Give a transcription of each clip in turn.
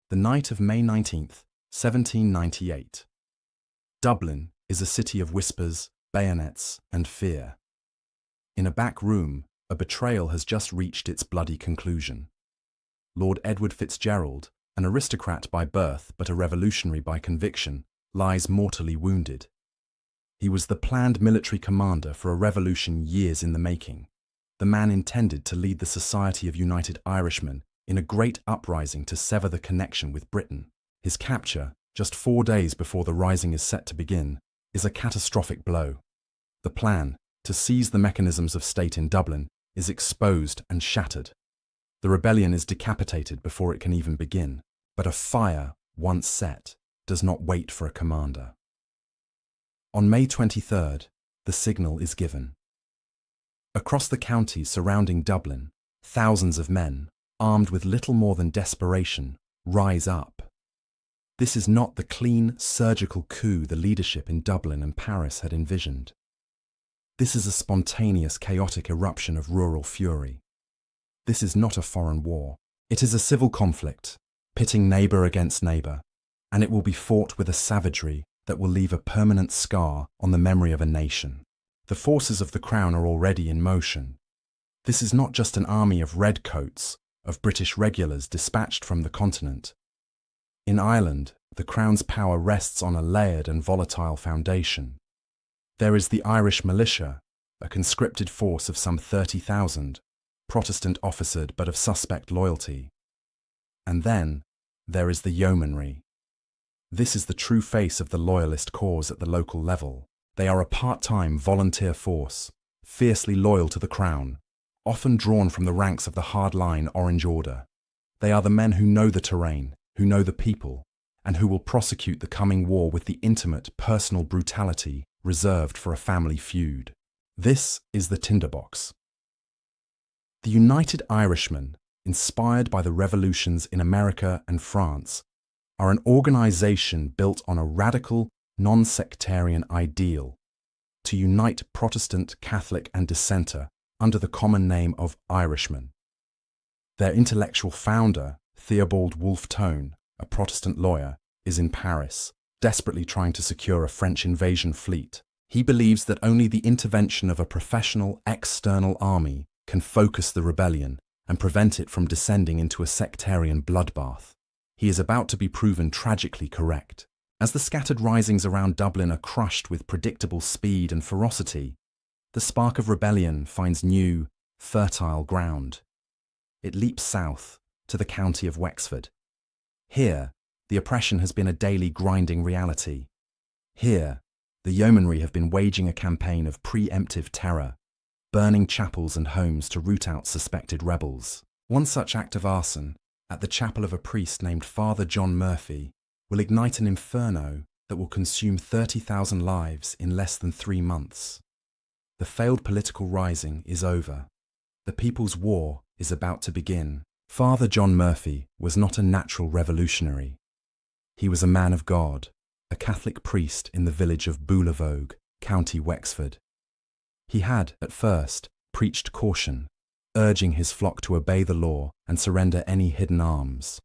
The night of May 19th, 1798. Dublin is a city of whispers, bayonets, and fear. In a back room, a betrayal has just reached its bloody conclusion. Lord Edward Fitzgerald, an aristocrat by birth but a revolutionary by conviction, lies mortally wounded. He was the planned military commander for a revolution years in the making, the man intended to lead the Society of United Irishmen in a great uprising to sever the connection with Britain. His capture, just 4 days before the rising is set to begin, is a catastrophic blow. The plan, to seize the mechanisms of state in Dublin, is exposed and shattered. The rebellion is decapitated before it can even begin. But a fire, once set, does not wait for a commander. On May 23rd, the signal is given. Across the counties surrounding Dublin, thousands of men, armed with little more than desperation, rise up. This is not the clean, surgical coup the leadership in Dublin and Paris had envisioned. This is a spontaneous, chaotic eruption of rural fury. This is not a foreign war. It is a civil conflict, pitting neighbour against neighbour, and it will be fought with a savagery that will leave a permanent scar on the memory of a nation. The forces of the Crown are already in motion. This is not just an army of redcoats, of British regulars dispatched from the continent. In Ireland, the Crown's power rests on a layered and volatile foundation. There is the Irish militia, a conscripted force of some 30,000, Protestant officered but of suspect loyalty. And then, there is the yeomanry. This is the true face of the loyalist cause at the local level. They are a part-time volunteer force, fiercely loyal to the Crown, often drawn from the ranks of the hard-line Orange Order. They are the men who know the terrain, who know the people, and who will prosecute the coming war with the intimate, personal brutality reserved for a family feud. This is the tinderbox. The United Irishmen, inspired by the revolutions in America and France, are an organization built on a radical, non-sectarian ideal to unite Protestant, Catholic, and Dissenter under the common name of Irishmen. Their intellectual founder, Theobald Wolfe Tone, a Protestant lawyer, is in Paris, desperately trying to secure a French invasion fleet. He believes that only the intervention of a professional external army can focus the rebellion and prevent it from descending into a sectarian bloodbath. He is about to be proven tragically correct. As the scattered risings around Dublin are crushed with predictable speed and ferocity, the spark of rebellion finds new, fertile ground. It leaps south to the county of Wexford. Here, the oppression has been a daily grinding reality. Here, the yeomanry have been waging a campaign of preemptive terror, burning chapels and homes to root out suspected rebels. One such act of arson, at the chapel of a priest named Father John Murphy, will ignite an inferno that will consume 30,000 lives in less than 3 months. The failed political rising is over. The People's War is about to begin. Father John Murphy was not a natural revolutionary. He was a man of God, a Catholic priest in the village of Boulavogue, County Wexford. He had, at first, preached caution, urging his flock to obey the law and surrender any hidden arms.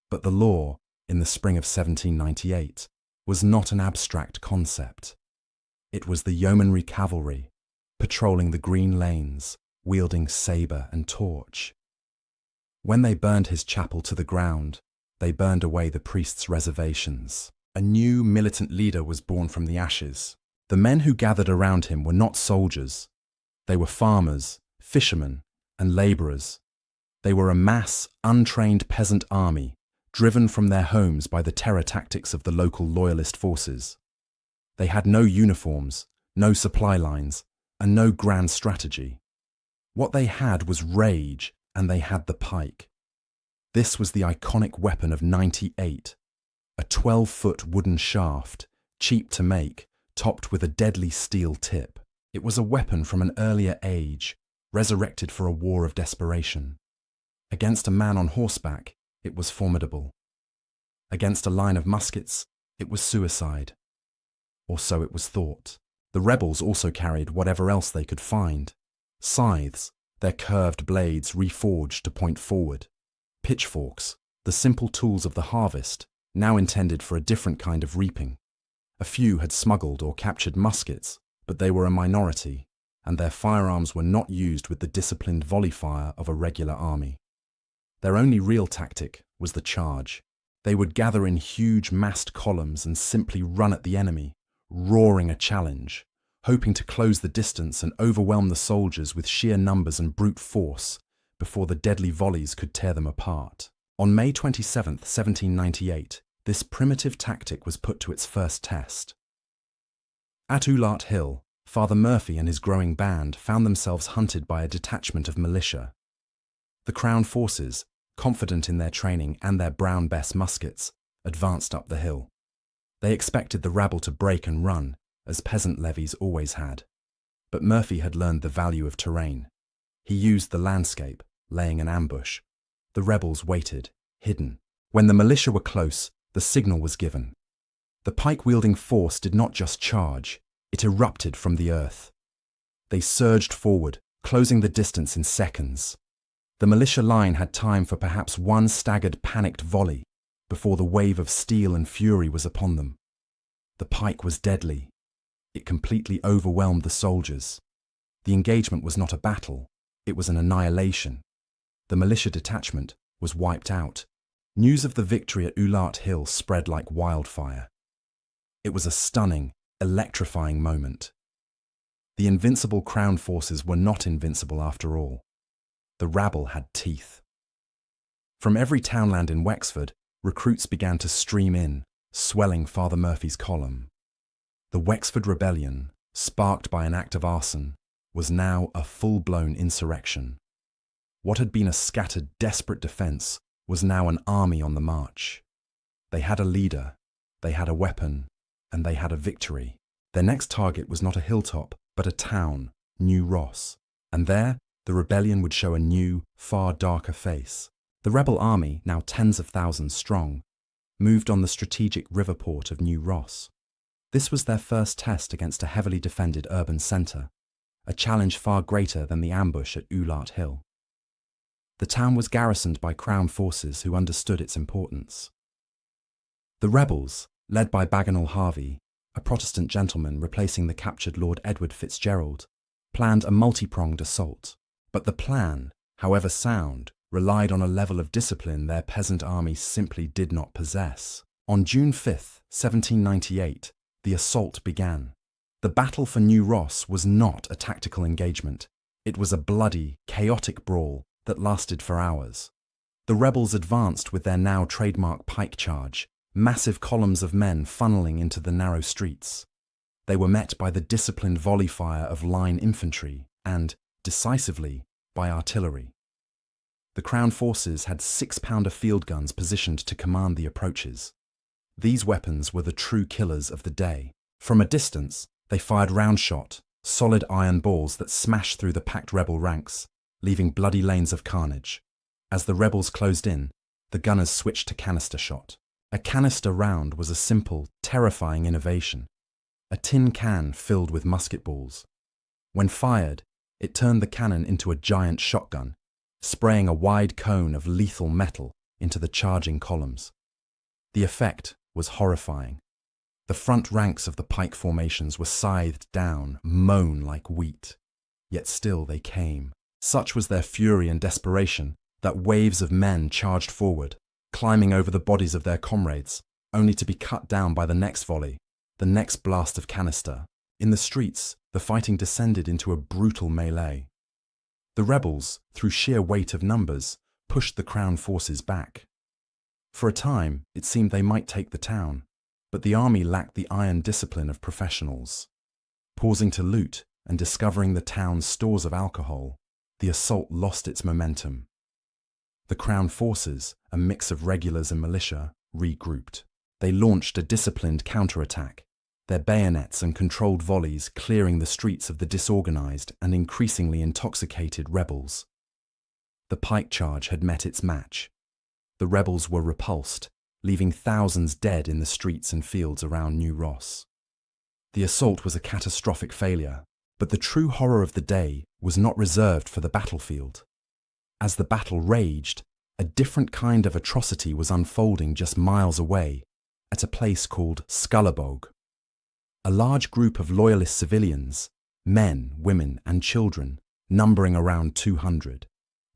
But the law, in the spring of 1798, was not an abstract concept. It was the yeomanry cavalry, patrolling the green lanes, wielding sabre and torch. When they burned his chapel to the ground, they burned away the priest's reservations. A new militant leader was born from the ashes. The men who gathered around him were not soldiers. They were farmers, fishermen, and labourers. They were a mass, untrained peasant army, driven from their homes by the terror tactics of the local loyalist forces. They had no uniforms, no supply lines, and no grand strategy. What they had was rage, and they had the pike. This was the iconic weapon of '98, a 12-foot wooden shaft, cheap to make, topped with a deadly steel tip. It was a weapon from an earlier age, resurrected for a war of desperation. Against a man on horseback, it was formidable. Against a line of muskets, it was suicide. Or so it was thought. The rebels also carried whatever else they could find. Scythes, their curved blades reforged to point forward. Pitchforks, the simple tools of the harvest, now intended for a different kind of reaping. A few had smuggled or captured muskets, but they were a minority, and their firearms were not used with the disciplined volley fire of a regular army. Their only real tactic was the charge. They would gather in huge massed columns and simply run at the enemy, roaring a challenge, hoping to close the distance and overwhelm the soldiers with sheer numbers and brute force before the deadly volleys could tear them apart. On May 27, 1798, this primitive tactic was put to its first test. At Oulart Hill, Father Murphy and his growing band found themselves hunted by a detachment of militia. The Crown forces, confident in their training and their Brown Bess muskets, advanced up the hill. They expected the rabble to break and run, as peasant levies always had. But Murphy had learned the value of terrain. He used the landscape, laying an ambush. The rebels waited, hidden. When the militia were close, the signal was given. The pike-wielding force did not just charge, it erupted from the earth. They surged forward, closing the distance in seconds. The militia line had time for perhaps one staggered, panicked volley before the wave of steel and fury was upon them. The pike was deadly. It completely overwhelmed the soldiers. The engagement was not a battle, it was an annihilation. The militia detachment was wiped out. News of the victory at Oulart Hill spread like wildfire. It was a stunning, electrifying moment. The invincible Crown forces were not invincible after all. The rabble had teeth. From every townland in Wexford, recruits began to stream in, swelling Father Murphy's column. The Wexford Rebellion, sparked by an act of arson, was now a full-blown insurrection. What had been a scattered, desperate defence was now an army on the march. They had a leader, they had a weapon, and they had a victory. Their next target was not a hilltop, but a town, New Ross. And there, the rebellion would show a new, far darker face. The rebel army, now tens of thousands strong, moved on the strategic river port of New Ross. This was their first test against a heavily defended urban centre, a challenge far greater than the ambush at Oulart Hill. The town was garrisoned by Crown forces who understood its importance. The rebels, led by Bagenal Harvey, a Protestant gentleman replacing the captured Lord Edward Fitzgerald, planned a multi-pronged assault. But the plan, however sound, relied on a level of discipline their peasant army simply did not possess. On June 5, 1798, the assault began. The battle for New Ross was not a tactical engagement. It was a bloody, chaotic brawl that lasted for hours. The rebels advanced with their now trademark pike charge, massive columns of men funneling into the narrow streets. They were met by the disciplined volley fire of line infantry and, decisively, by artillery. The Crown forces had 6-pounder field guns positioned to command the approaches. These weapons were the true killers of the day. From a distance, they fired round-shot, solid iron balls that smashed through the packed rebel ranks, leaving bloody lanes of carnage. As the rebels closed in, the gunners switched to canister shot. A canister round was a simple, terrifying innovation. A tin can filled with musket balls. When fired, it turned the cannon into a giant shotgun, spraying a wide cone of lethal metal into the charging columns. The effect was horrifying. The front ranks of the pike formations were scythed down, mown like wheat. Yet still they came. Such was their fury and desperation that waves of men charged forward, climbing over the bodies of their comrades, only to be cut down by the next volley, the next blast of canister. In the streets, the fighting descended into a brutal melee. The rebels, through sheer weight of numbers, pushed the Crown forces back. For a time, it seemed they might take the town, but the army lacked the iron discipline of professionals. Pausing to loot and discovering the town's stores of alcohol, the assault lost its momentum. The Crown forces, a mix of regulars and militia, regrouped. They launched a disciplined counterattack, their bayonets and controlled volleys clearing the streets of the disorganized and increasingly intoxicated rebels. The pike charge had met its match. The rebels were repulsed, leaving thousands dead in the streets and fields around New Ross. The assault was a catastrophic failure, but the true horror of the day was not reserved for the battlefield. As the battle raged, a different kind of atrocity was unfolding just miles away, at a place called Scullabog. A large group of loyalist civilians, men, women, and children, numbering around 200,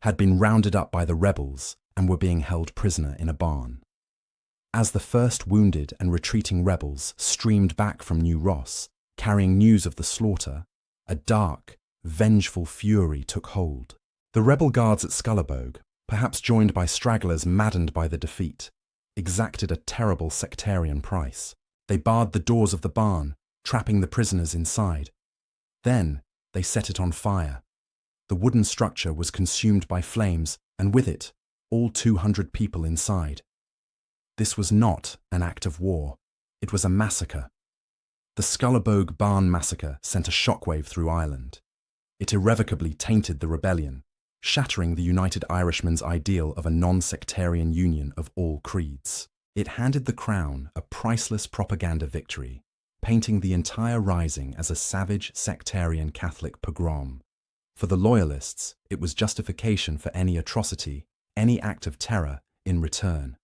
had been rounded up by the rebels and were being held prisoner in a barn. As the first wounded and retreating rebels streamed back from New Ross, carrying news of the slaughter, a dark, vengeful fury took hold. The rebel guards at Scullabog, perhaps joined by stragglers maddened by the defeat, exacted a terrible sectarian price. They barred the doors of the barn, trapping the prisoners inside. Then they set it on fire. The wooden structure was consumed by flames, and with it, all 200 people inside. This was not an act of war. It was a massacre. The Scullabog Barn massacre sent a shockwave through Ireland. It irrevocably tainted the rebellion, shattering the United Irishmen's ideal of a non-sectarian union of all creeds. It handed the Crown a priceless propaganda victory, painting the entire rising as a savage sectarian Catholic pogrom. For the Loyalists, it was justification for any atrocity, any act of terror in return.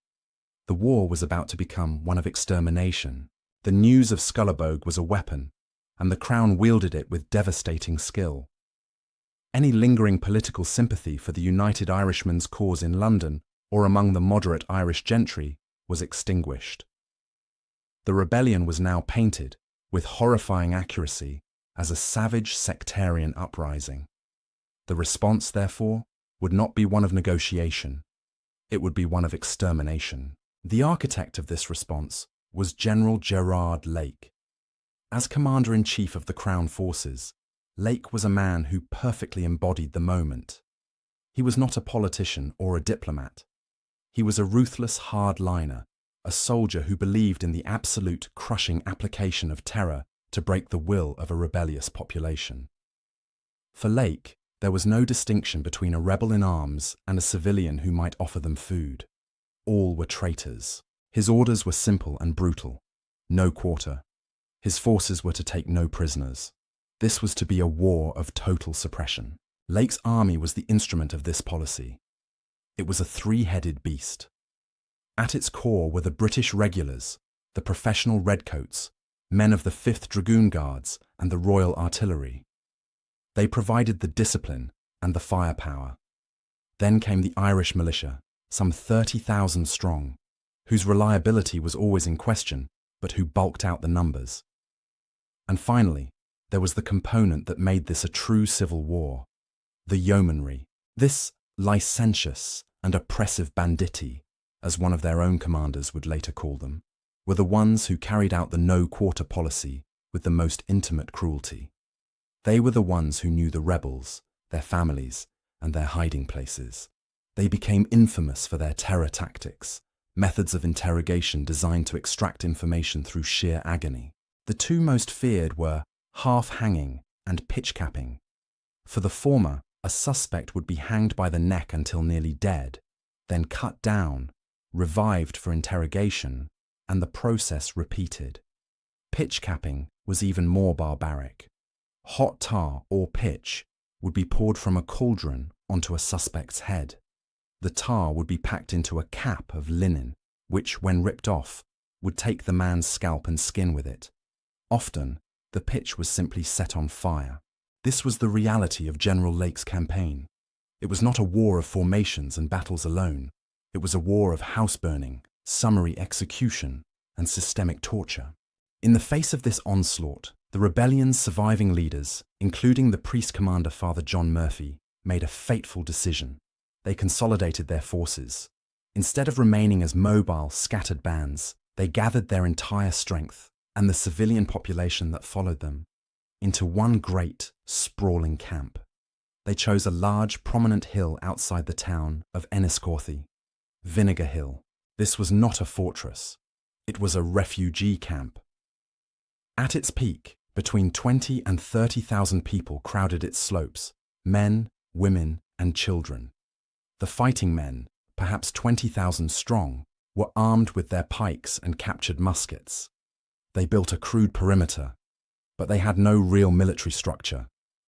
The war was about to become one of extermination. The news of Scullabog was a weapon, and the Crown wielded it with devastating skill. Any lingering political sympathy for the United Irishmen's cause in London or among the moderate Irish gentry was extinguished. The rebellion was now painted, with horrifying accuracy, as a savage sectarian uprising. The response, therefore, would not be one of negotiation. It would be one of extermination. The architect of this response was General Gerard Lake. As Commander-in-Chief of the Crown Forces, Lake was a man who perfectly embodied the moment. He was not a politician or a diplomat. He was a ruthless hardliner, a soldier who believed in the absolute crushing application of terror to break the will of a rebellious population. For Lake, there was no distinction between a rebel in arms and a civilian who might offer them food. All were traitors. His orders were simple and brutal. No quarter. His forces were to take no prisoners. This was to be a war of total suppression. Lake's army was the instrument of this policy. It was a three-headed beast. At its core were the British regulars, the professional redcoats, men of the 5th Dragoon Guards and the Royal Artillery. They provided the discipline and the firepower. Then came the Irish militia, some 30,000 strong, whose reliability was always in question, but who bulked out the numbers. And finally, there was the component that made this a true civil war, the yeomanry. This licentious and oppressive banditti, as one of their own commanders would later call them, were the ones who carried out the no-quarter policy with the most intimate cruelty. They were the ones who knew the rebels, their families, and their hiding places. They became infamous for their terror tactics, methods of interrogation designed to extract information through sheer agony. The two most feared were half-hanging and pitch-capping. For the former, a suspect would be hanged by the neck until nearly dead, then cut down, revived for interrogation, and the process repeated. Pitch-capping was even more barbaric. Hot tar or pitch would be poured from a cauldron onto a suspect's head. The tar would be packed into a cap of linen, which, when ripped off, would take the man's scalp and skin with it. Often, the pitch was simply set on fire. This was the reality of General Lake's campaign. It was not a war of formations and battles alone. It was a war of house-burning, summary execution, and systemic torture. In the face of this onslaught, the rebellion's surviving leaders, including the priest commander Father John Murphy, made a fateful decision. They consolidated their forces. Instead of remaining as mobile, scattered bands, they gathered their entire strength, and the civilian population that followed them, into one great, sprawling camp. They chose a large, prominent hill outside the town of Enniscorthy, Vinegar Hill. This was not a fortress. It was a refugee camp. At its peak, between 20 and 30,000 people crowded its slopes, men, women, and children. The fighting men, perhaps 20,000 strong, were armed with their pikes and captured muskets. They built a crude perimeter, but they had no real military structure,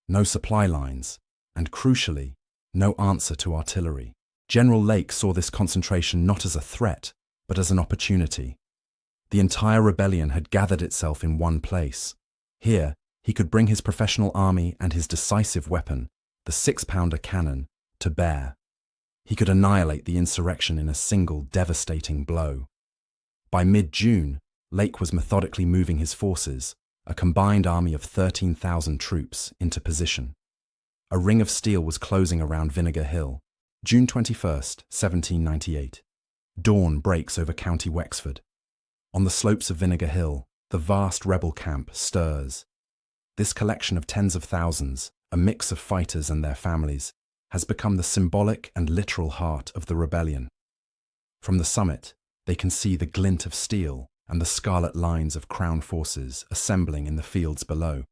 no supply lines, and crucially, no answer to artillery. General Lake saw this concentration not as a threat, but as an opportunity. The entire rebellion had gathered itself in one place. Here, he could bring his professional army and his decisive weapon, the 6-pounder cannon, to bear. He could annihilate the insurrection in a single devastating blow. By mid-June, Lake was methodically moving his forces, a combined army of 13,000 troops, into position. A ring of steel was closing around Vinegar Hill. June 21st, 1798. Dawn breaks over County Wexford. On the slopes of Vinegar Hill, the vast rebel camp stirs. This collection of tens of thousands, a mix of fighters and their families, has become the symbolic and literal heart of the rebellion. From the summit, they can see the glint of steel and the scarlet lines of Crown forces assembling in the fields below.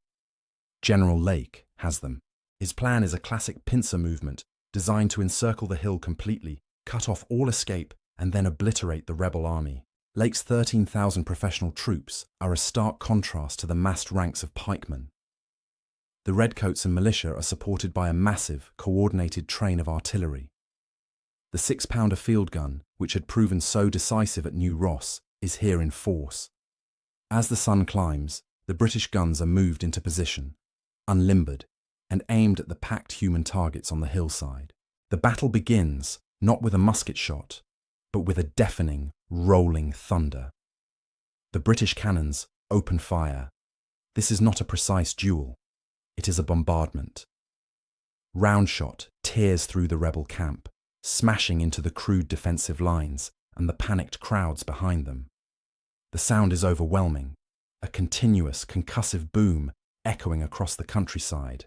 General Lake has them. His plan is a classic pincer movement designed to encircle the hill completely, cut off all escape, and then obliterate the rebel army. Lake's 13,000 professional troops are a stark contrast to the massed ranks of pikemen. The redcoats and militia are supported by a massive, coordinated train of artillery. The 6-pounder field gun, which had proven so decisive at New Ross, is here in force. As the sun climbs, the British guns are moved into position, unlimbered, and aimed at the packed human targets on the hillside. The battle begins, not with a musket shot, but with a deafening, rolling thunder. The British cannons open fire. This is not a precise duel. It is a bombardment. Round shot tears through the rebel camp, smashing into the crude defensive lines and the panicked crowds behind them. The sound is overwhelming, a continuous, concussive boom echoing across the countryside,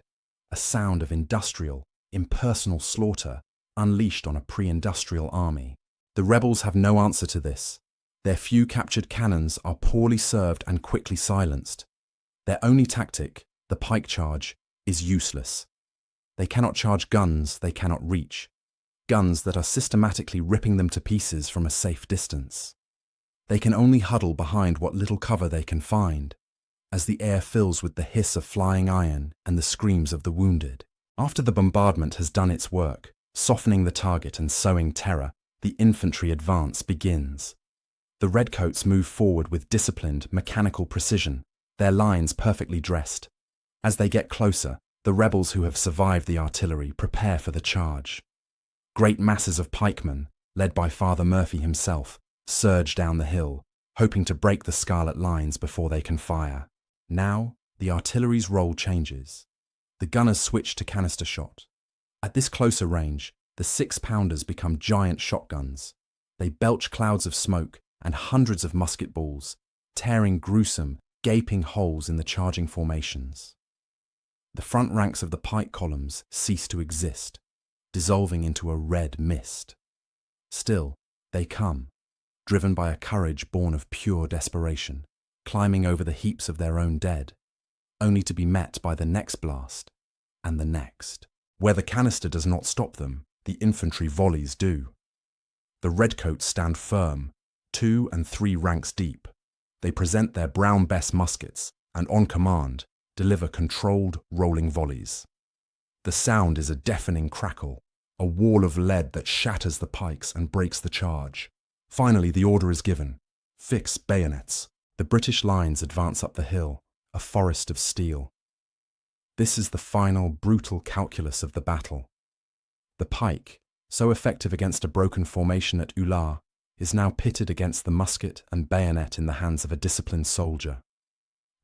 a sound of industrial, impersonal slaughter unleashed on a pre-industrial army. The rebels have no answer to this. Their few captured cannons are poorly served and quickly silenced. Their only tactic, the pike charge, is useless. They cannot charge guns they cannot reach, guns that are systematically ripping them to pieces from a safe distance. They can only huddle behind what little cover they can find, as the air fills with the hiss of flying iron and the screams of the wounded. After the bombardment has done its work, softening the target and sowing terror, the infantry advance begins. The redcoats move forward with disciplined, mechanical precision, their lines perfectly dressed. As they get closer, the rebels who have survived the artillery prepare for the charge. Great masses of pikemen, led by Father Murphy himself, surge down the hill, hoping to break the scarlet lines before they can fire. Now, the artillery's role changes. The gunners switch to canister shot. At this closer range, the 6-pounders become giant shotguns. They belch clouds of smoke and hundreds of musket balls, tearing gruesome, gaping holes in the charging formations. The front ranks of the pike columns cease to exist, dissolving into a red mist. Still, they come, driven by a courage born of pure desperation, climbing over the heaps of their own dead, only to be met by the next blast, and the next. Where the canister does not stop them, the infantry volleys do. The redcoats stand firm, 2 and 3 ranks deep. They present their Brown Bess muskets and, on command, deliver controlled, rolling volleys. The sound is a deafening crackle, a wall of lead that shatters the pikes and breaks the charge. Finally, the order is given. Fix bayonets. The British lines advance up the hill, a forest of steel. This is the final, brutal calculus of the battle. The pike, so effective against a broken formation at Ular, is now pitted against the musket and bayonet in the hands of a disciplined soldier.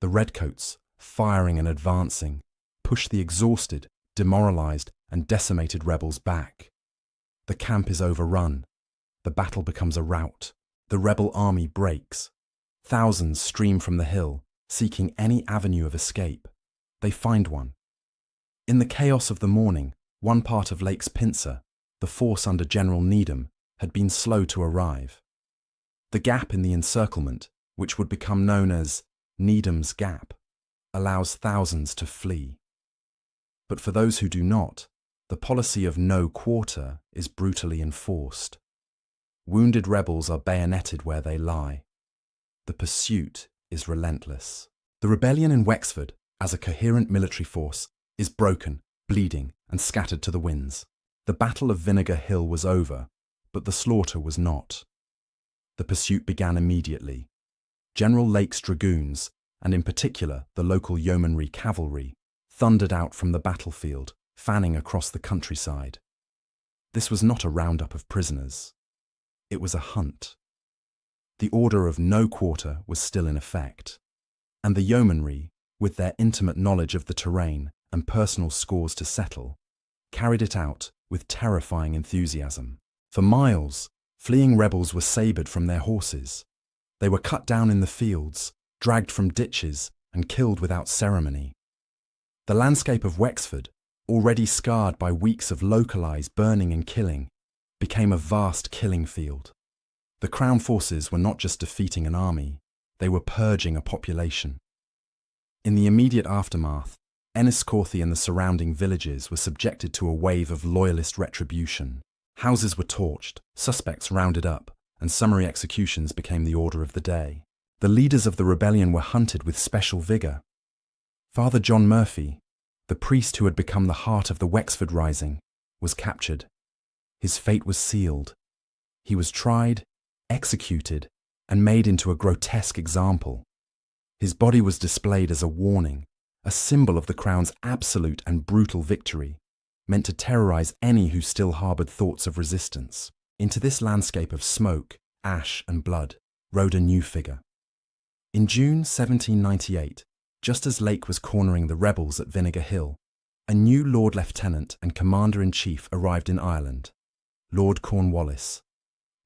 The redcoats, firing and advancing, push the exhausted, demoralized, and decimated rebels back. The camp is overrun. The battle becomes a rout. The rebel army breaks. Thousands stream from the hill, seeking any avenue of escape. They find one. In the chaos of the morning, one part of Lake's pincer, the force under General Needham, had been slow to arrive. The gap in the encirclement, which would become known as Needham's Gap, allows thousands to flee. But for those who do not, the policy of no quarter is brutally enforced. Wounded rebels are bayoneted where they lie. The pursuit is relentless. The rebellion in Wexford, as a coherent military force, is broken, bleeding, and scattered to the winds. The Battle of Vinegar Hill was over, but the slaughter was not. The pursuit began immediately. General Lake's dragoons, and in particular the local yeomanry cavalry, thundered out from the battlefield, fanning across the countryside. This was not a roundup of prisoners. It was a hunt. The order of no quarter was still in effect, and the yeomanry, with their intimate knowledge of the terrain and personal scores to settle, carried it out with terrifying enthusiasm. For miles, fleeing rebels were sabred from their horses. They were cut down in the fields, dragged from ditches, and killed without ceremony. The landscape of Wexford, already scarred by weeks of localized burning and killing, became a vast killing field. The Crown forces were not just defeating an army, they were purging a population. In the immediate aftermath, Enniscorthy and the surrounding villages were subjected to a wave of loyalist retribution. Houses were torched, suspects rounded up, and summary executions became the order of the day. The leaders of the rebellion were hunted with special vigour. Father John Murphy, the priest who had become the heart of the Wexford Rising, was captured. His fate was sealed. He was tried, executed, and made into a grotesque example. His body was displayed as a warning, a symbol of the Crown's absolute and brutal victory, meant to terrorize any who still harbored thoughts of resistance. Into this landscape of smoke, ash, and blood rode a new figure. In June 1798, just as Lake was cornering the rebels at Vinegar Hill, a new Lord Lieutenant and Commander-in-Chief arrived in Ireland, Lord Cornwallis.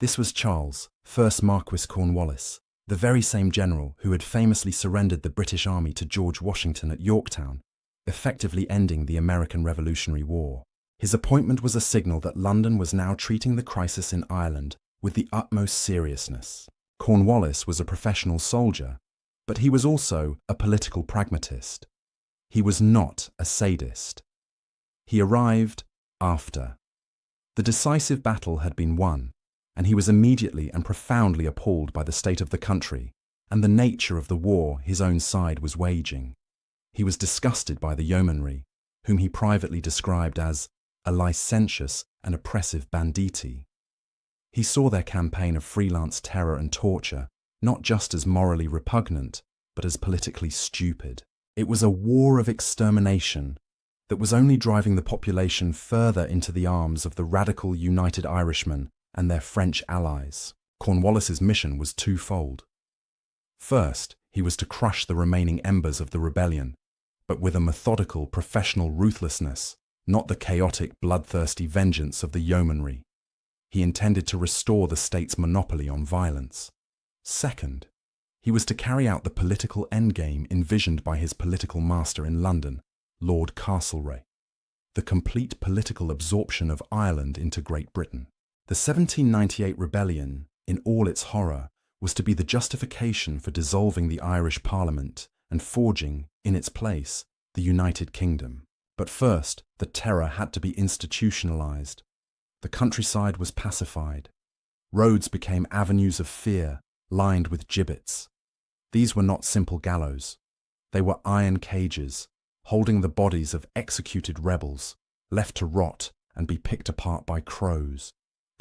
This was Charles, 1st Marquis Cornwallis, the very same general who had famously surrendered the British Army to George Washington at Yorktown, effectively ending the American Revolutionary War. His appointment was a signal that London was now treating the crisis in Ireland with the utmost seriousness. Cornwallis was a professional soldier, but he was also a political pragmatist. He was not a sadist. He arrived after. The decisive battle had been won, and he was immediately and profoundly appalled by the state of the country and the nature of the war his own side was waging. He was disgusted by the yeomanry, whom he privately described as a licentious and oppressive banditti. He saw their campaign of freelance terror and torture not just as morally repugnant, but as politically stupid. It was a war of extermination that was only driving the population further into the arms of the radical United Irishmen and their French allies. Cornwallis's mission was twofold. First, he was to crush the remaining embers of the rebellion, but with a methodical, professional ruthlessness, not the chaotic, bloodthirsty vengeance of the yeomanry. He intended to restore the state's monopoly on violence. Second, he was to carry out the political endgame envisioned by his political master in London, Lord Castlereagh, the complete political absorption of Ireland into Great Britain. The 1798 rebellion, in all its horror, was to be the justification for dissolving the Irish Parliament and forging, in its place, the United Kingdom. But first, the terror had to be institutionalized. The countryside was pacified. Roads became avenues of fear, lined with gibbets. These were not simple gallows. They were iron cages, holding the bodies of executed rebels, left to rot and be picked apart by crows,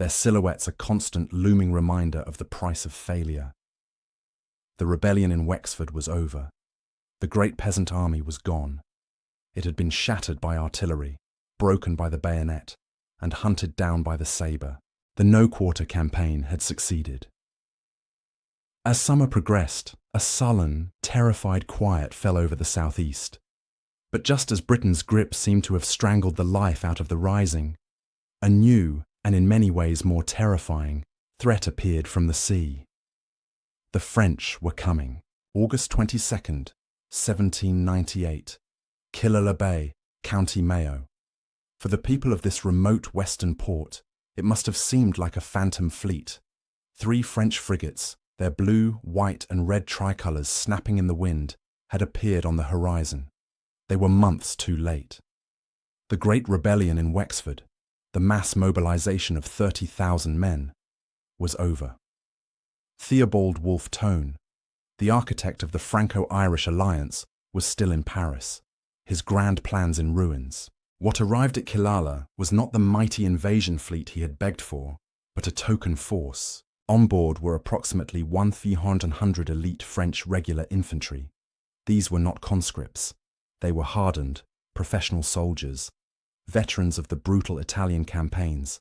their silhouettes a constant looming reminder of the price of failure. The rebellion in Wexford was over. The great peasant army was gone. It had been shattered by artillery, broken by the bayonet, and hunted down by the sabre. The no-quarter campaign had succeeded. As summer progressed, a sullen, terrified quiet fell over the southeast. But just as Britain's grip seemed to have strangled the life out of the Rising, a new, and in many ways more terrifying, threat appeared from the sea. The French were coming. August 22nd, 1798, Killala Bay, County Mayo. For the people of this remote western port, it must have seemed like a phantom fleet. 3 French frigates, their blue, white and red tricolours snapping in the wind, had appeared on the horizon. They were months too late. The great rebellion in Wexford, the mass mobilisation of 30,000 men, was over. Theobald Wolfe Tone, the architect of the Franco-Irish alliance, was still in Paris, his grand plans in ruins. What arrived at Killala was not the mighty invasion fleet he had begged for, but a token force. On board were approximately 1,300 elite French regular infantry. These were not conscripts. They were hardened, professional soldiers, veterans of the brutal Italian campaigns,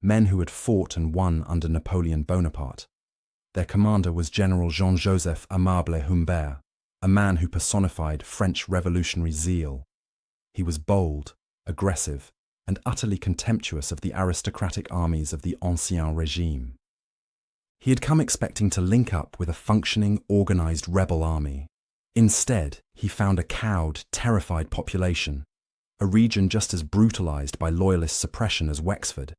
men who had fought and won under Napoleon Bonaparte. Their commander was General Jean-Joseph Aimable Humbert, a man who personified French revolutionary zeal. He was bold, aggressive, and utterly contemptuous of the aristocratic armies of the Ancien Régime. He had come expecting to link up with a functioning, organized rebel army. Instead, he found a cowed, terrified population, a region just as brutalized by loyalist suppression as Wexford,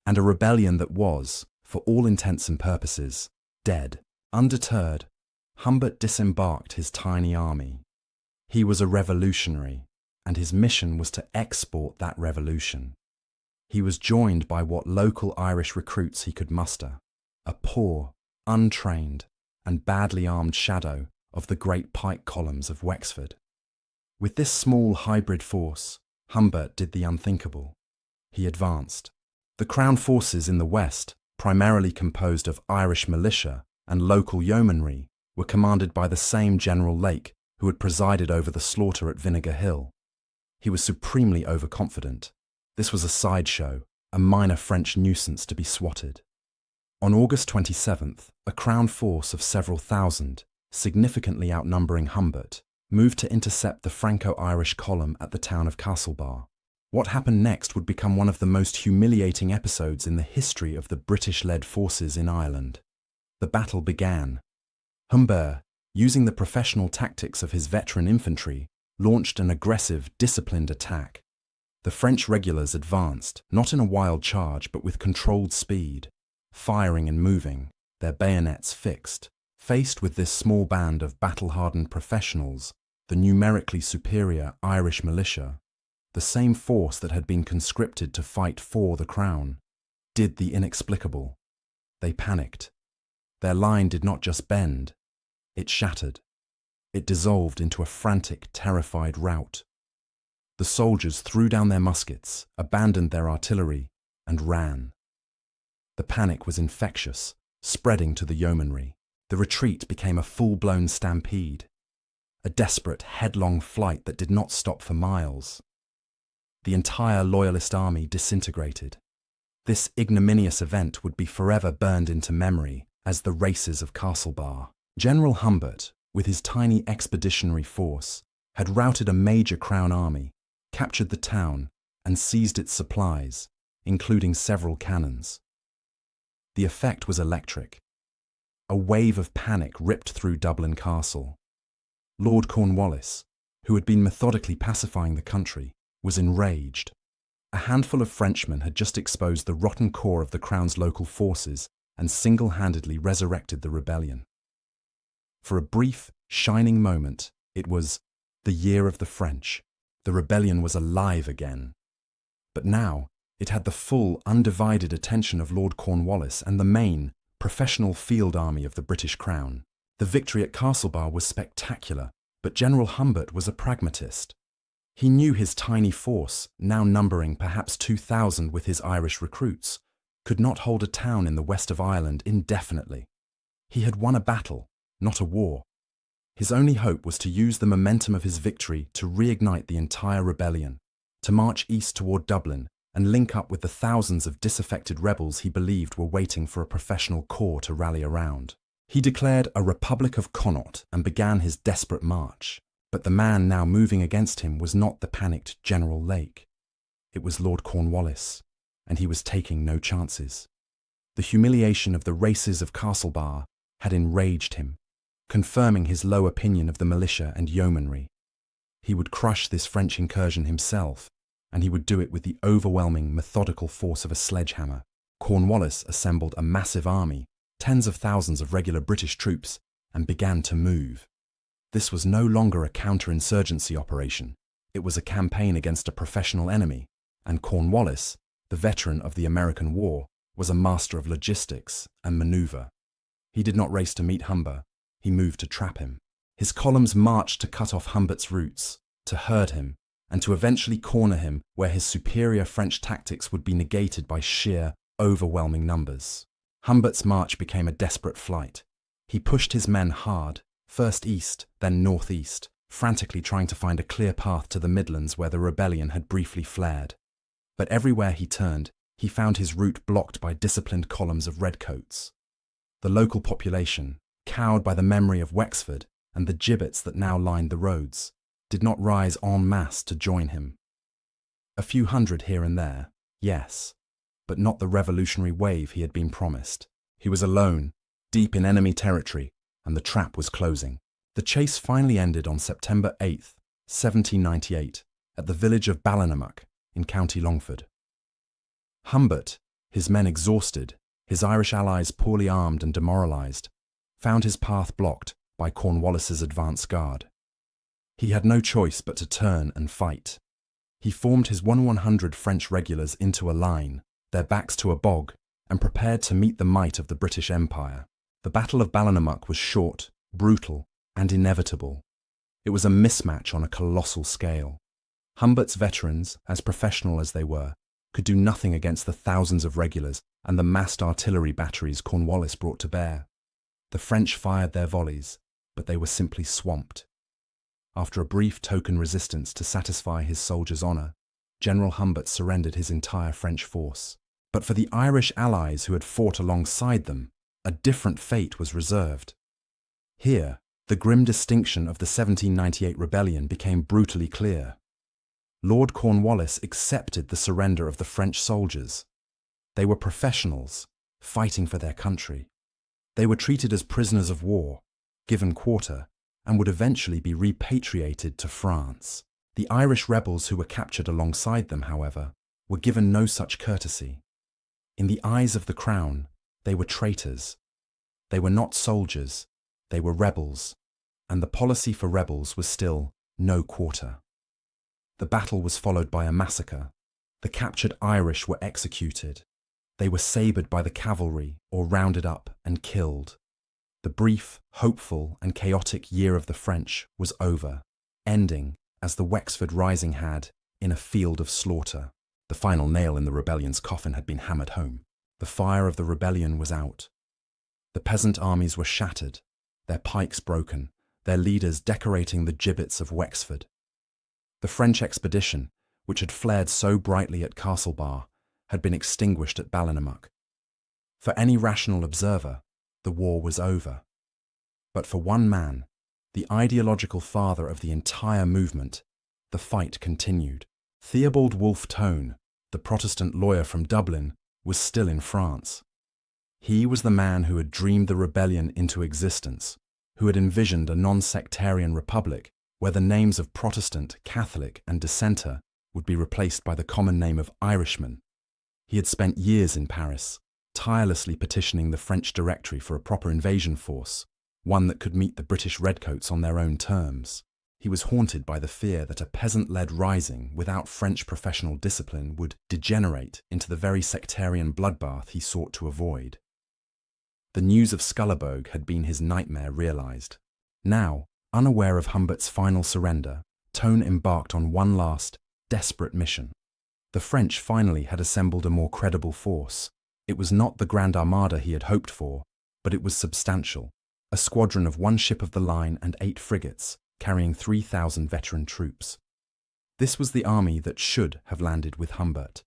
and a rebellion that was, for all intents and purposes, dead. Undeterred, Humbert disembarked his tiny army. He was a revolutionary, and his mission was to export that revolution. He was joined by what local Irish recruits he could muster, a poor, untrained, and badly armed shadow of the great pike columns of Wexford. With this small hybrid force, Humbert did the unthinkable. He advanced. The Crown forces in the west, primarily composed of Irish militia and local yeomanry, were commanded by the same General Lake who had presided over the slaughter at Vinegar Hill. He was supremely overconfident. This was a sideshow, a minor French nuisance to be swatted. On August 27th, a Crown force of several thousand, significantly outnumbering Humbert, moved to intercept the Franco-Irish column at the town of Castlebar. What happened next would become one of the most humiliating episodes in the history of the British-led forces in Ireland. The battle began. Humbert, using the professional tactics of his veteran infantry, launched an aggressive, disciplined attack. The French regulars advanced, not in a wild charge but with controlled speed, firing and moving, their bayonets fixed. Faced with this small band of battle-hardened professionals, the numerically superior Irish militia, the same force that had been conscripted to fight for the Crown, did the inexplicable. They panicked. Their line did not just bend, it shattered. It dissolved into a frantic, terrified rout. The soldiers threw down their muskets, abandoned their artillery, and ran. The panic was infectious, spreading to the yeomanry. The retreat became a full-blown stampede, a desperate, headlong flight that did not stop for miles. The entire Loyalist army disintegrated. This ignominious event would be forever burned into memory as the races of Castlebar. General Humbert, with his tiny expeditionary force, had routed a major Crown army, captured the town, and seized its supplies, including several cannons. The effect was electric. A wave of panic ripped through Dublin Castle. Lord Cornwallis, who had been methodically pacifying the country, was enraged. A handful of Frenchmen had just exposed the rotten core of the Crown's local forces and single-handedly resurrected the rebellion. For a brief, shining moment, it was the year of the French. The rebellion was alive again. But now, it had the full, undivided attention of Lord Cornwallis and the main, professional field army of the British Crown. The victory at Castlebar was spectacular, but General Humbert was a pragmatist. He knew his tiny force, now numbering perhaps 2,000 with his Irish recruits, could not hold a town in the west of Ireland indefinitely. He had won a battle, not a war. His only hope was to use the momentum of his victory to reignite the entire rebellion, to march east toward Dublin and link up with the thousands of disaffected rebels he believed were waiting for a professional corps to rally around. He declared a Republic of Connaught and began his desperate march. But the man now moving against him was not the panicked General Lake. It was Lord Cornwallis, and he was taking no chances. The humiliation of the races of Castlebar had enraged him, confirming his low opinion of the militia and yeomanry. He would crush this French incursion himself, and he would do it with the overwhelming, methodical force of a sledgehammer. Cornwallis assembled a massive army, tens of thousands of regular British troops, and began to move. This was no longer a counterinsurgency operation. It was a campaign against a professional enemy, and Cornwallis, the veteran of the American War, was a master of logistics and maneuver. He did not race to meet Humbert, he moved to trap him. His columns marched to cut off Humbert's routes, to herd him, and to eventually corner him where his superior French tactics would be negated by sheer, overwhelming numbers. Humbert's march became a desperate flight. He pushed his men hard, first east, then northeast, frantically trying to find a clear path to the Midlands where the rebellion had briefly flared. But everywhere he turned, he found his route blocked by disciplined columns of redcoats. The local population, cowed by the memory of Wexford and the gibbets that now lined the roads, did not rise en masse to join him. A few hundred here and there, yes, but not the revolutionary wave he had been promised. He was alone, deep in enemy territory, and the trap was closing. The chase finally ended on September 8th, 1798, at the village of Ballinamuck in County Longford. Humbert, his men exhausted, his Irish allies poorly armed and demoralised, found his path blocked by Cornwallis's advance guard. He had no choice but to turn and fight. He formed his 100 French regulars into a line, their backs to a bog, and prepared to meet the might of the British Empire. The Battle of Ballinamuck was short, brutal, and inevitable. It was a mismatch on a colossal scale. Humbert's veterans, as professional as they were, could do nothing against the thousands of regulars and the massed artillery batteries Cornwallis brought to bear. The French fired their volleys, but they were simply swamped. After a brief token resistance to satisfy his soldiers' honour, General Humbert surrendered his entire French force. But for the Irish allies who had fought alongside them, a different fate was reserved. Here, the grim distinction of the 1798 rebellion became brutally clear. Lord Cornwallis accepted the surrender of the French soldiers. They were professionals, fighting for their country. They were treated as prisoners of war, given quarter, and would eventually be repatriated to France. The Irish rebels who were captured alongside them, however, were given no such courtesy. In the eyes of the Crown, they were traitors. They were not soldiers, they were rebels, and the policy for rebels was still no quarter. The battle was followed by a massacre. The captured Irish were executed. They were sabred by the cavalry or rounded up and killed. The brief, hopeful and chaotic year of the French was over, ending, as the Wexford Rising had, in a field of slaughter. The final nail in the rebellion's coffin had been hammered home. The fire of the rebellion was out. The peasant armies were shattered, their pikes broken, their leaders decorating the gibbets of Wexford. The French expedition, which had flared so brightly at Castlebar, had been extinguished at Ballinamuck. For any rational observer, the war was over. But for one man, the ideological father of the entire movement, the fight continued. Theobald Wolfe Tone, the Protestant lawyer from Dublin, was still in France. He was the man who had dreamed the rebellion into existence, who had envisioned a non-sectarian republic where the names of Protestant, Catholic and Dissenter would be replaced by the common name of Irishman. He had spent years in Paris, tirelessly petitioning the French Directory for a proper invasion force, one that could meet the British redcoats on their own terms. He was haunted by the fear that a peasant-led rising without French professional discipline would degenerate into the very sectarian bloodbath he sought to avoid. The news of Scullabogue had been his nightmare realised. Now, unaware of Humbert's final surrender, Tone embarked on one last, desperate mission. The French finally had assembled a more credible force. It was not the Grand Armada he had hoped for, but it was substantial. A squadron of 1 ship of the line and 8 frigates, carrying 3,000 veteran troops. This was the army that should have landed with Humbert.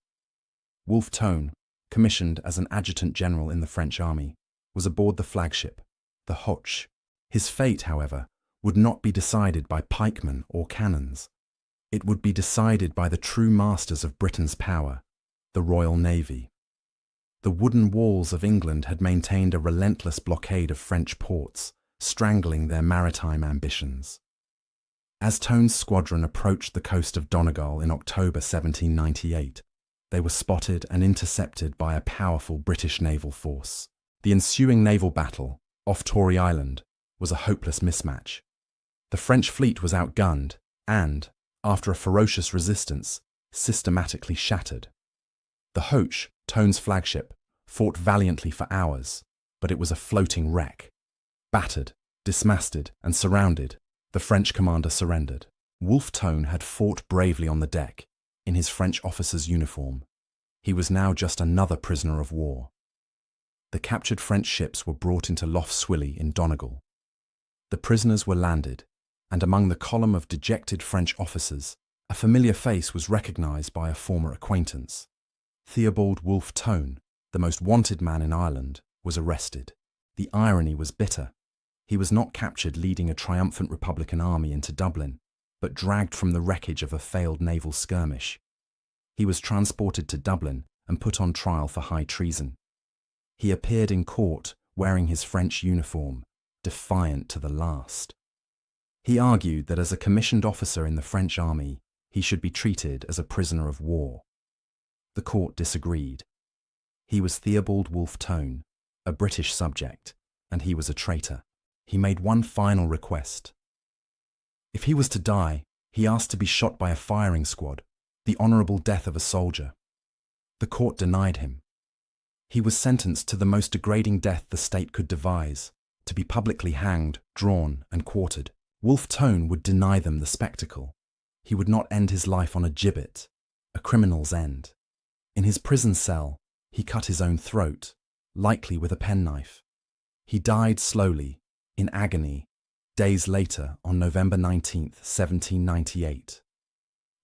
Wolfe Tone, commissioned as an adjutant general in the French army, was aboard the flagship, the Hoche. His fate, however, would not be decided by pikemen or cannons. It would be decided by the true masters of Britain's power, the Royal Navy. The wooden walls of England had maintained a relentless blockade of French ports, strangling their maritime ambitions. As Tone's squadron approached the coast of Donegal in October 1798, they were spotted and intercepted by a powerful British naval force. The ensuing naval battle, off Tory Island, was a hopeless mismatch. The French fleet was outgunned and, after a ferocious resistance, systematically shattered. The Hoche, Tone's flagship, fought valiantly for hours, but it was a floating wreck. Battered, dismasted, and surrounded, the French commander surrendered. Wolfe Tone had fought bravely on the deck, in his French officer's uniform. He was now just another prisoner of war. The captured French ships were brought into Lough Swilly in Donegal. The prisoners were landed, and among the column of dejected French officers, a familiar face was recognised by a former acquaintance. Theobald Wolfe Tone, the most wanted man in Ireland, was arrested. The irony was bitter. He was not captured leading a triumphant Republican army into Dublin, but dragged from the wreckage of a failed naval skirmish. He was transported to Dublin and put on trial for high treason. He appeared in court wearing his French uniform, defiant to the last. He argued that as a commissioned officer in the French army, he should be treated as a prisoner of war. The court disagreed. He was Theobald Wolfe Tone, a British subject, and he was a traitor. He made one final request. If he was to die, he asked to be shot by a firing squad, the honourable death of a soldier. The court denied him. He was sentenced to the most degrading death the state could devise, to be publicly hanged, drawn, and quartered. Wolfe Tone would deny them the spectacle. He would not end his life on a gibbet, a criminal's end. In his prison cell, he cut his own throat, likely with a penknife. He died slowly, in agony, days later on November 19, 1798.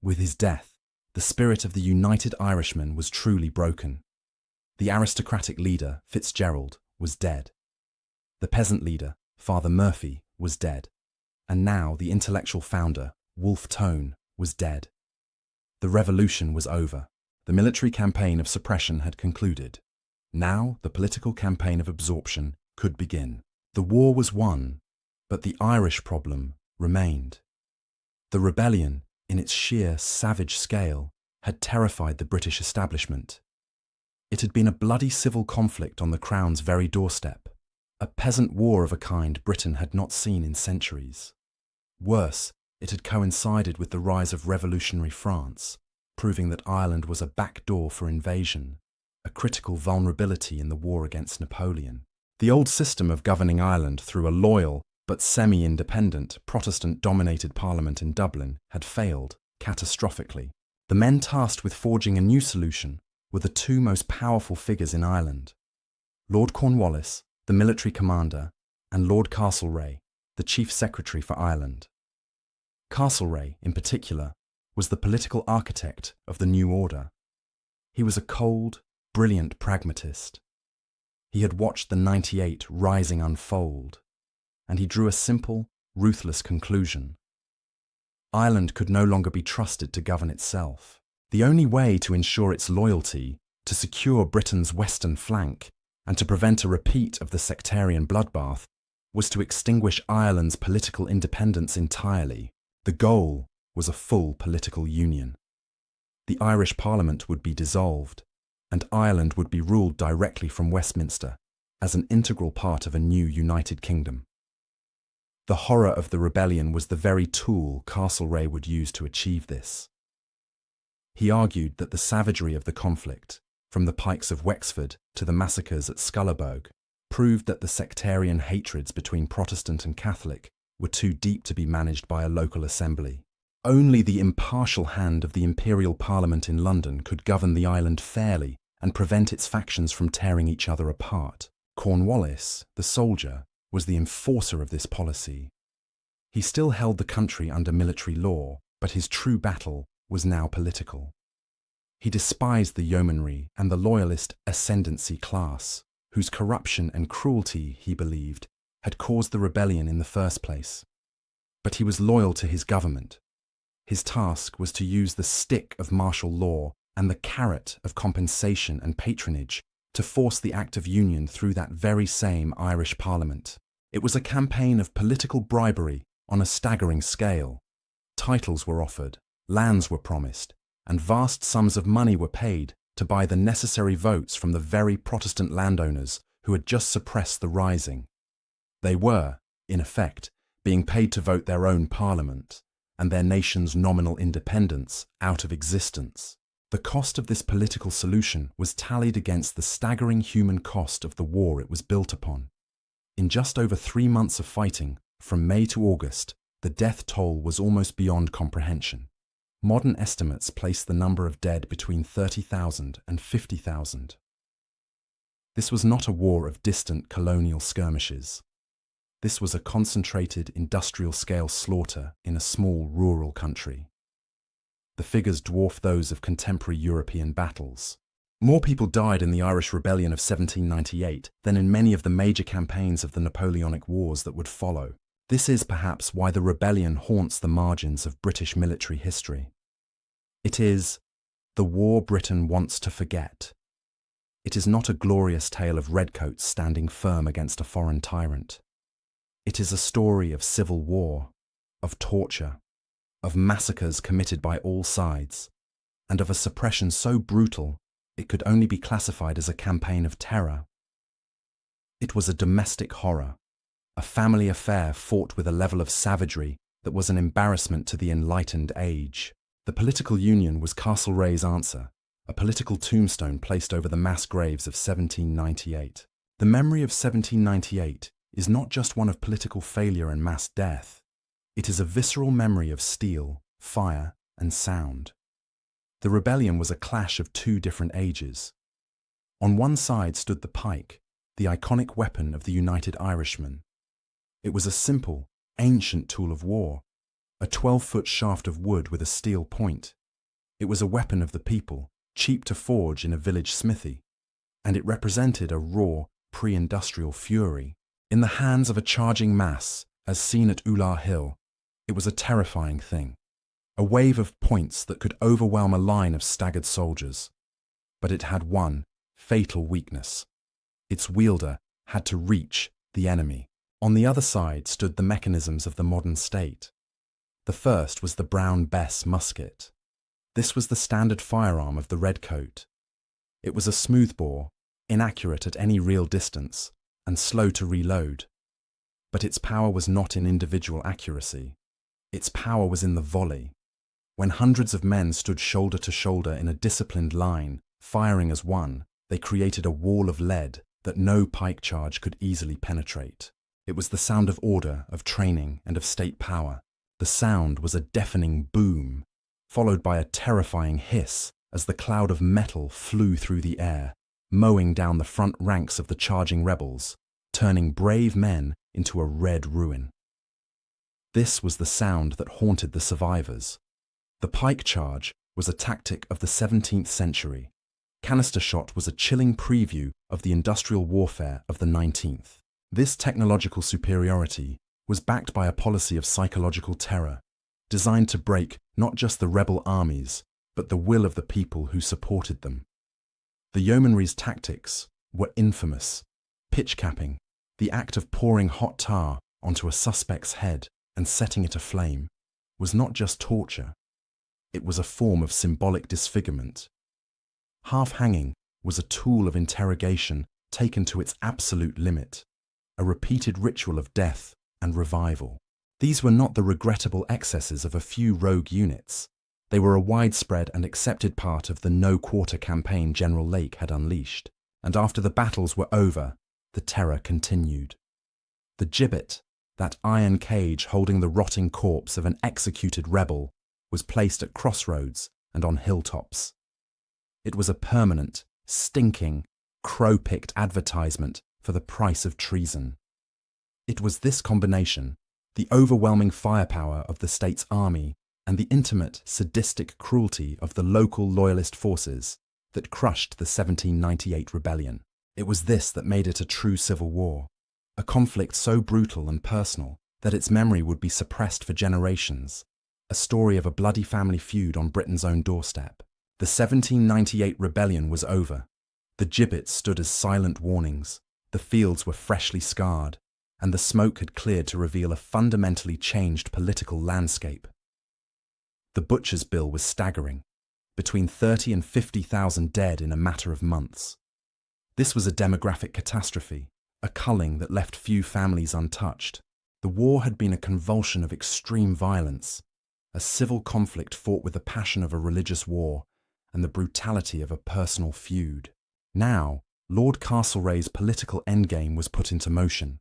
With his death, the spirit of the United Irishmen was truly broken. The aristocratic leader, Fitzgerald, was dead. The peasant leader, Father Murphy, was dead. And now the intellectual founder, Wolfe Tone, was dead. The revolution was over. The military campaign of suppression had concluded. Now the political campaign of absorption could begin. The war was won, but the Irish problem remained. The rebellion, in its sheer savage scale, had terrified the British establishment. It had been a bloody civil conflict on the Crown's very doorstep, a peasant war of a kind Britain had not seen in centuries. Worse, it had coincided with the rise of revolutionary France, proving that Ireland was a backdoor for invasion, a critical vulnerability in the war against Napoleon. The old system of governing Ireland through a loyal but semi-independent Protestant-dominated parliament in Dublin had failed catastrophically. The men tasked with forging a new solution were the two most powerful figures in Ireland: Lord Cornwallis, the military commander, and Lord Castlereagh, the chief secretary for Ireland. Castlereagh, in particular, was the political architect of the new order. He was a cold, brilliant pragmatist. He had watched the 98 Rising unfold, and he drew a simple, ruthless conclusion. Ireland could no longer be trusted to govern itself. The only way to ensure its loyalty, to secure Britain's western flank, and to prevent a repeat of the sectarian bloodbath, was to extinguish Ireland's political independence entirely. The goal was a full political union. The Irish Parliament would be dissolved, and Ireland would be ruled directly from Westminster as an integral part of a new United Kingdom. The horror of the rebellion was the very tool Castlereagh would use to achieve this. He argued that the savagery of the conflict, from the pikes of Wexford to the massacres at Scullerberg, proved that the sectarian hatreds between Protestant and Catholic were too deep to be managed by a local assembly. Only the impartial hand of the Imperial Parliament in London could govern the island fairly and prevent its factions from tearing each other apart. Cornwallis, the soldier, was the enforcer of this policy. He still held the country under military law, but his true battle was now political. He despised the yeomanry and the loyalist ascendancy class, whose corruption and cruelty, he believed, had caused the rebellion in the first place. But he was loyal to his government. His task was to use the stick of martial law and the carrot of compensation and patronage to force the Act of Union through that very same Irish Parliament. It was a campaign of political bribery on a staggering scale. Titles were offered, lands were promised, and vast sums of money were paid to buy the necessary votes from the very Protestant landowners who had just suppressed the Rising. They were, in effect, being paid to vote their own parliament and their nation's nominal independence out of existence. The cost of this political solution was tallied against the staggering human cost of the war it was built upon. In just over 3 months of fighting, from May to August, The death toll was almost beyond comprehension. Modern estimates place the number of dead between 30,000 and 50,000. This was not a war of distant colonial skirmishes. This was a concentrated industrial-scale slaughter in a small rural country. The figures dwarf those of contemporary European battles. More people died in the Irish Rebellion of 1798 than in many of the major campaigns of the Napoleonic Wars that would follow. This is perhaps why the rebellion haunts the margins of British military history. It is the war Britain wants to forget. It is not a glorious tale of redcoats standing firm against a foreign tyrant. It is a story of civil war, of torture, of massacres committed by all sides, and of a suppression so brutal it could only be classified as a campaign of terror. It was a domestic horror, a family affair fought with a level of savagery that was an embarrassment to the enlightened age. The political union was Castlereagh's answer, a political tombstone placed over the mass graves of 1798. The memory of 1798 is not just one of political failure and mass death. It is a visceral memory of steel, fire, and sound. The rebellion was a clash of two different ages. On one side stood the pike, the iconic weapon of the United Irishmen. It was a simple, ancient tool of war, a 12-foot shaft of wood with a steel point. It was a weapon of the people, cheap to forge in a village smithy, and it represented a raw, pre-industrial fury. In the hands of a charging mass, as seen at Ular Hill, it was a terrifying thing, a wave of points that could overwhelm a line of staggered soldiers. But it had one fatal weakness. Its wielder had to reach the enemy. On the other side stood the mechanisms of the modern state. The first was the Brown Bess musket. This was the standard firearm of the redcoat. It was a smoothbore, inaccurate at any real distance, and slow to reload. But its power was not in individual accuracy. Its power was in the volley. When hundreds of men stood shoulder to shoulder in a disciplined line, firing as one, they created a wall of lead that no pike charge could easily penetrate. It was the sound of order, of training, and of state power. The sound was a deafening boom, followed by a terrifying hiss as the cloud of metal flew through the air, mowing down the front ranks of the charging rebels, turning brave men into a red ruin. This was the sound that haunted the survivors. The pike charge was a tactic of the 17th century. Canister shot was a chilling preview of the industrial warfare of the 19th. This technological superiority was backed by a policy of psychological terror, designed to break not just the rebel armies, but the will of the people who supported them. The yeomanry's tactics were infamous. Pitch capping, the act of pouring hot tar onto a suspect's head and setting it aflame, was not just torture. It was a form of symbolic disfigurement. Half-hanging was a tool of interrogation taken to its absolute limit, a repeated ritual of death and revival. These were not the regrettable excesses of a few rogue units. They were a widespread and accepted part of the no-quarter campaign General Lake had unleashed. And after the battles were over, the terror continued. The gibbet, that iron cage holding the rotting corpse of an executed rebel, was placed at crossroads and on hilltops. It was a permanent, stinking, crow-picked advertisement for the price of treason. It was this combination, the overwhelming firepower of the state's army and the intimate, sadistic cruelty of the local loyalist forces, that crushed the 1798 rebellion. It was this that made it a true civil war, a conflict so brutal and personal that its memory would be suppressed for generations, a story of a bloody family feud on Britain's own doorstep. The 1798 rebellion was over. The gibbets stood as silent warnings, the fields were freshly scarred, and the smoke had cleared to reveal a fundamentally changed political landscape. The butcher's bill was staggering, between 30 and 50,000 dead in a matter of months. This was a demographic catastrophe, a culling that left few families untouched. The war had been a convulsion of extreme violence, a civil conflict fought with the passion of a religious war and the brutality of a personal feud. Now, Lord Castlereagh's political endgame was put into motion.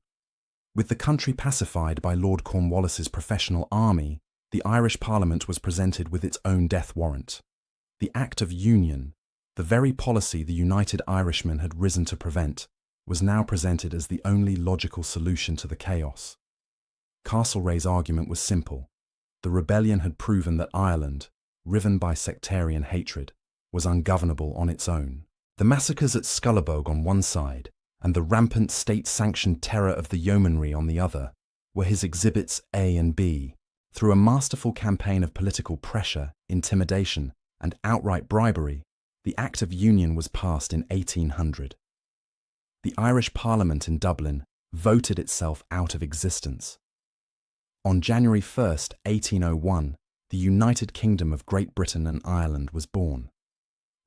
With the country pacified by Lord Cornwallis's professional army, the Irish Parliament was presented with its own death warrant. The Act of Union, the very policy the United Irishmen had risen to prevent, was now presented as the only logical solution to the chaos. Castlereagh's argument was simple. The rebellion had proven that Ireland, riven by sectarian hatred, was ungovernable on its own. The massacres at Scullabogue on one side, and the rampant state-sanctioned terror of the yeomanry on the other, were his exhibits A and B. Through a masterful campaign of political pressure, intimidation, and outright bribery, the Act of Union was passed in 1800. The Irish Parliament in Dublin voted itself out of existence. On January 1st, 1801, the United Kingdom of Great Britain and Ireland was born.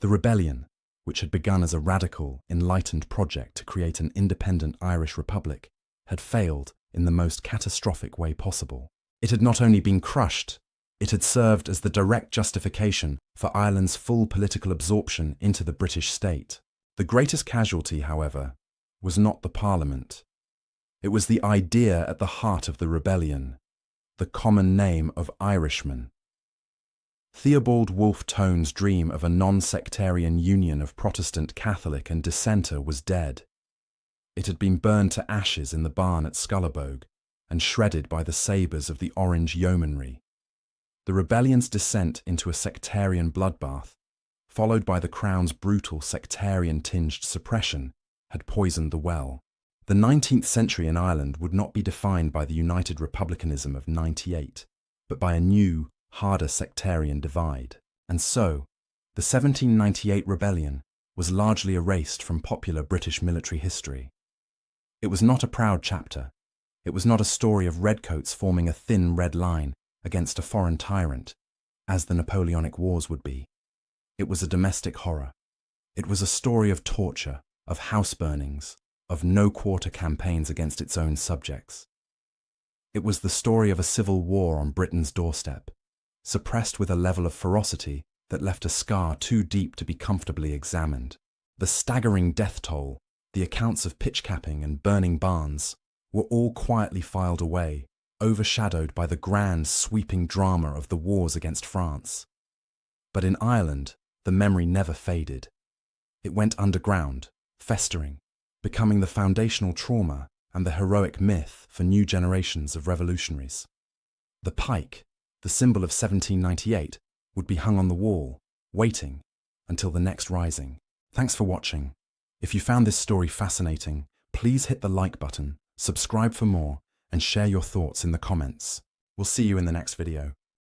The rebellion, which had begun as a radical, enlightened project to create an independent Irish republic, had failed in the most catastrophic way possible. It had not only been crushed, it had served as the direct justification for Ireland's full political absorption into the British state. The greatest casualty, however, was not the Parliament. It was the idea at the heart of the rebellion, the common name of Irishman. Theobald Wolfe Tone's dream of a non-sectarian union of Protestant, Catholic and Dissenter was dead. It had been burned to ashes in the barn at Scullabogue and shredded by the sabres of the Orange Yeomanry. The rebellion's descent into a sectarian bloodbath, followed by the Crown's brutal sectarian-tinged suppression, had poisoned the well. The 19th century in Ireland would not be defined by the united republicanism of '98, but by a new, harder sectarian divide. And so, the 1798 rebellion was largely erased from popular British military history. It was not a proud chapter. It was not a story of redcoats forming a thin red line against a foreign tyrant, as the Napoleonic Wars would be. It was a domestic horror. It was a story of torture, of house burnings, of no-quarter campaigns against its own subjects. It was the story of a civil war on Britain's doorstep, suppressed with a level of ferocity that left a scar too deep to be comfortably examined. The staggering death toll, the accounts of pitch-capping and burning barns, were all quietly filed away, overshadowed by the grand, sweeping drama of the wars against France. But in Ireland, the memory never faded. It went underground, festering, becoming the foundational trauma and the heroic myth for new generations of revolutionaries. The pike, the symbol of 1798, would be hung on the wall, waiting until the next rising. Thanks for watching. If you found this story fascinating, please hit the like button, subscribe for more, and share your thoughts in the comments. We'll see you in the next video.